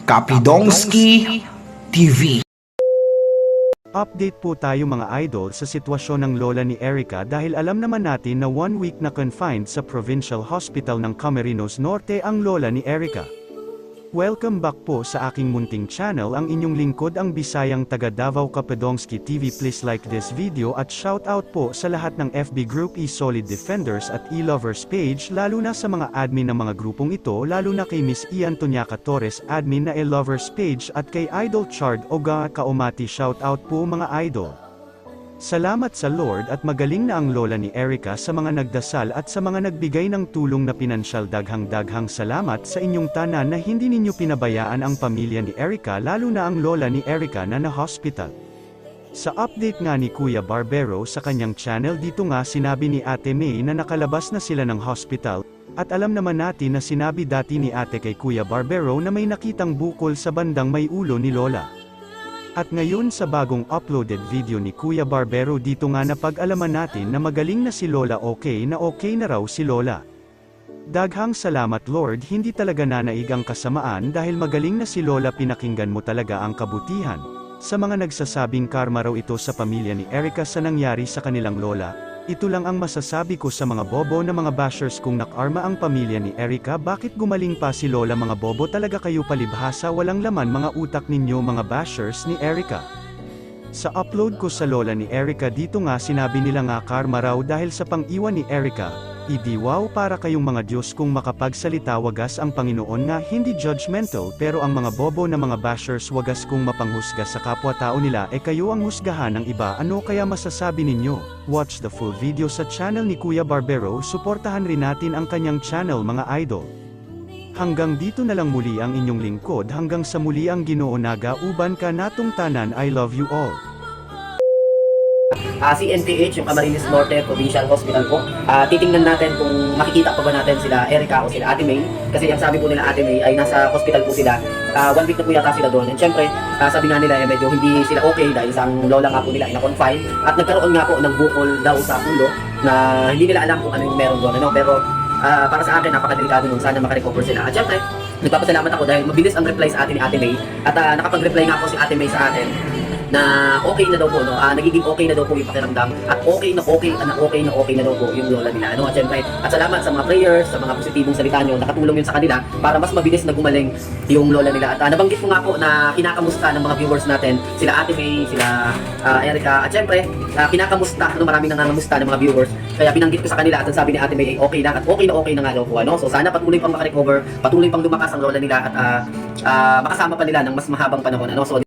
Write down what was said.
Kapidongski TV. Update po tayo mga idol sa sitwasyon ng lola ni Erica dahil alam naman natin na 1 week na confined sa Provincial Hospital ng Camarines Norte ang lola ni Erica. Welcome back po sa aking munting channel, ang inyong lingkod ang Bisayang taga Davao Kapidongski TV. Please like this video at shout out po sa lahat ng FB group E-Solid Defenders at E-Lovers page, lalo na sa mga admin ng mga grupong ito, lalo na kay Miss E. Antoniaca Torres admin na E-Lovers page at kay Idol Chard Oga Kaumati. Shout out po mga idol. Salamat sa Lord at magaling na ang lola ni Erica. Sa mga nagdasal at sa mga nagbigay ng tulong na pinansyal, daghang salamat sa inyong tanan na hindi ninyo pinabayaan ang pamilya ni Erica, lalo na ang lola ni Erica na na-hospital. Sa update nga ni Kuya Barbero sa kanyang channel, dito nga sinabi ni Ate May na nakalabas na sila ng hospital, at alam naman natin na sinabi dati ni Ate kay Kuya Barbero na may nakitang bukol sa bandang may ulo ni lola. At ngayon sa bagong uploaded video ni Kuya Barbero, dito nga napag-alaman natin na magaling na si Lola, okay na raw si Lola. Daghang salamat Lord, hindi talaga nanaig ang kasamaan dahil magaling na si Lola, pinakinggan mo talaga ang kabutihan. Sa mga nagsasabing karma raw ito sa pamilya ni Erica sa nangyari sa kanilang lola, ito lang ang masasabi ko sa mga bobo na mga bashers, kung nakarma ang pamilya ni Erica, bakit gumaling pa si Lola? Mga bobo talaga kayo, palibhasa, walang laman mga utak ninyo mga bashers ni Erica. Sa upload ko sa lola ni Erica, dito nga sinabi nila nga karma raw dahil sa pang-iwan ni Erica. Idi wow, para kayong mga Diyos kung makapagsalita, wagas ang Panginoon nga hindi judgmental, pero ang mga bobo na mga bashers wagas kung mapanghusga sa kapwa-tao nila, kayo ang husgahan ng iba. Ano kaya masasabi ninyo? Watch the full video sa channel ni Kuya Barbero, suportahan rin natin ang kanyang channel mga idol. Hanggang dito na lang muli ang inyong lingkod, hanggang sa muli ang Ginoo naga uban ka natong tanan. I love you all. CNPH, yung Camarines Norte Provincial Hospital po. Titingnan natin kung makikita pa ba natin sila Erica o sila Ate May. Kasi ang sabi po nila Ate May ay nasa hospital po sila. 1 week na po yata sila doon. And syempre, sabi nga nila medyo hindi sila okay dahil isang lola nga po nila ay na-confine. At nagkaroon nga po ng bukol daw sa ulo na hindi nila alam kung ano yung meron doon. Ano? Pero para sa akin, napakadelikado nun. Sana makarecover sila. At syempre, nagpapasalamat ako dahil mabilis ang reply sa atin ni Ate May. At nakapag-reply nga po si Ate May sa atin na okay na daw po, no? Nagiging okay na daw po yung pakiramdam at okay na daw po yung lola nila, ano? At syempre, at salamat sa mga prayers, sa mga positibong salita nyo, nakatulong yun sa kanila para mas mabilis na gumaling yung lola nila. At nabanggit ko nga po na kinakamusta ng mga viewers natin sila Ate May, sila Erica, at syempre kinakamusta, ano, maraming nangangamusta ng mga viewers, kaya binanggit ko sa kanila at ang sabi ni Ate May ay okay na, at okay na nga daw po, ano? So sana patuloy pang makarecover, patuloy pang lumakas ang lola nila at makasama pa nila ng mas mahabang panahon, ano? So